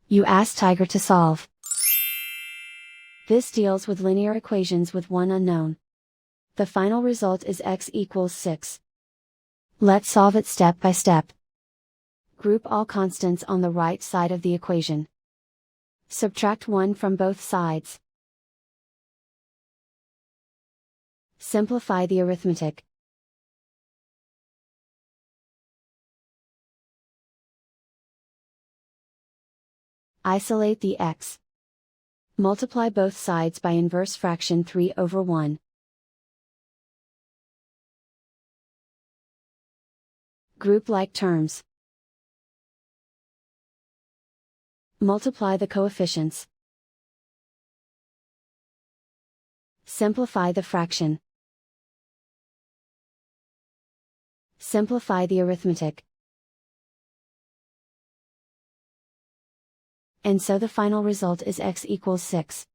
You ask Tiger to solve. This deals with linear equations with one unknown. The final result is x equals 6. Let's solve it step by step. Group all constants on the right side of the equation. Subtract 1 from both sides. Simplify the arithmetic. Isolate the x. Multiply both sides by inverse fraction 3/1. Group like terms. Multiply the coefficients. Simplify the fraction. Simplify the arithmetic. And so the final result is x equals 6.